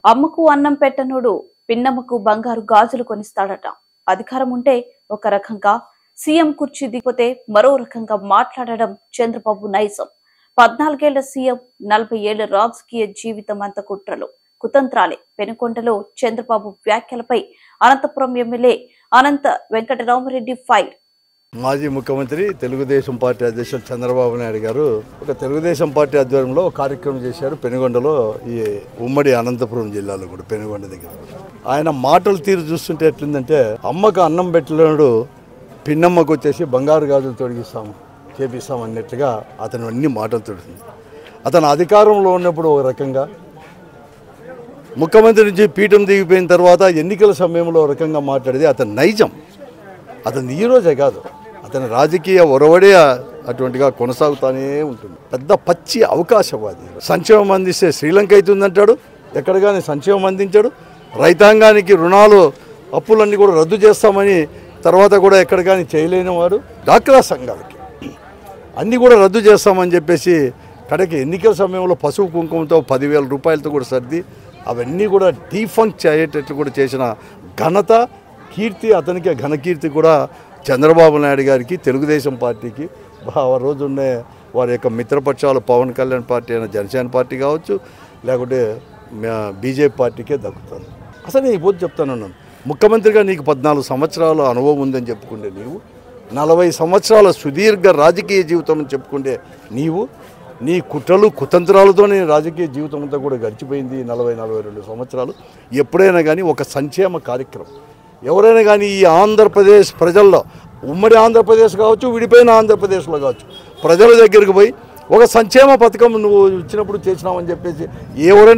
అమ్మకు అన్నం పెట్టనుడు పిన్నమ్మకు బంగారు గాజులు కొనిస్తాడట. అధికారం ఉంటే ఒక రకంగా, సీఎం కుర్చీ దిగిపోతే మరో రకంగా మాట్లాడడం చంద్రబాబు నైజం. 14 ఏళ్ల సీఎం, 40 ఏళ్ల రాజకీయ జీవితం అంత కుట్రలు, కుతంత్రాలే. పెనుకొండలో చంద్రబాబు వ్యాఖ్యలపై అనంతపురం ఎమ్మెల్యే అనంత వెంకటరామరెడ్డి ఫైర్. మాజీ ముఖ్యమంత్రి తెలుగుదేశం పార్టీ అధ్యక్షుడు చంద్రబాబు నాయుడు గారు ఒక తెలుగుదేశం పార్టీ ఆధ్వర్యంలో ఒక కార్యక్రమం చేశారు పెనుగొండలో. ఈ ఉమ్మడి అనంతపురం జిల్లాలో కూడా పెనుగొండ దగ్గర ఆయన మాటలు తీరు చూస్తుంటే ఎట్లుందంటే, అమ్మకు అన్నం పెట్టలేడు పిన్నమ్మకు వచ్చేసి బంగారు గాజులు తొడిగిస్తాము చేపిస్తాం అన్నట్లుగా అతను అన్ని మాటలు తొడుతుంది. అతను అధికారంలో ఉన్నప్పుడు ఒక రకంగా, ముఖ్యమంత్రి నుంచి పీఠం దిగిపోయిన తర్వాత ఎన్నికల సమయంలో ఒక రకంగా మాట్లాడేది అతని నైజం. అతను ఈ రోజే కాదు, అతని రాజకీయ ఒరవడే అటువంటిగా కొనసాగుతూనే ఉంటుంది. పెద్ద పచ్చి అవకాశవాది. సంక్షేమం అందిస్తే శ్రీలంక అవుతుందంటాడు, ఎక్కడ కానీ సంక్షేమం అందించాడు. రైతాంగానికి రుణాలు అప్పులన్నీ కూడా రద్దు చేస్తామని తర్వాత కూడా ఎక్కడ కానీ చేయలేని వాడు. డాక్రా సంఘాలకి అన్నీ కూడా రద్దు చేస్తామని చెప్పేసి కడకి ఎన్నికల సమయంలో పసుపు కుంకుమతో 10,000 రూపాయలతో కూడా సర్ది అవన్నీ కూడా డీఫంక్ అయ్యేటట్లు కూడా చేసిన ఘనత, కీర్తి అతనికి. ఘనకీర్తి కూడా చంద్రబాబు నాయుడు గారికి, తెలుగుదేశం పార్టీకి, ఆ రోజున్నే వారి యొక్క మిత్రపక్షాలు పవన్ కళ్యాణ్ పార్టీ అయిన జనసేన పార్టీ కావచ్చు, లేకుంటే బీజేపీ పార్టీకే దక్కుతుంది. అసలు నేను ఇప్పుడు చెప్తానున్నాను, ముఖ్యమంత్రిగా నీకు 14 సంవత్సరాల అనుభవం ఉందని చెప్పుకుంటే నీవు, 40 సంవత్సరాల సుదీర్ఘ రాజకీయ జీవితం అని చెప్పుకుంటే నీవు, నీ కుట్రలు కుతంత్రాలతోనే రాజకీయ జీవితం అంతా కూడా గడిచిపోయింది 40-42 సంవత్సరాలు. ఎప్పుడైనా కానీ ఒక సంక్షేమ కార్యక్రమం ఎవరైనా కానీ ఈ ఆంధ్రప్రదేశ్ ప్రజల్లో, ఉమ్మడి ఆంధ్రప్రదేశ్ కావచ్చు, విడిపోయిన ఆంధ్రప్రదేశ్లో కావచ్చు, ప్రజల దగ్గరికి పోయి ఒక సంక్షేమ పథకం నువ్వు ఇచ్చినప్పుడు చేసినావని చెప్పేసి ఎవరైనా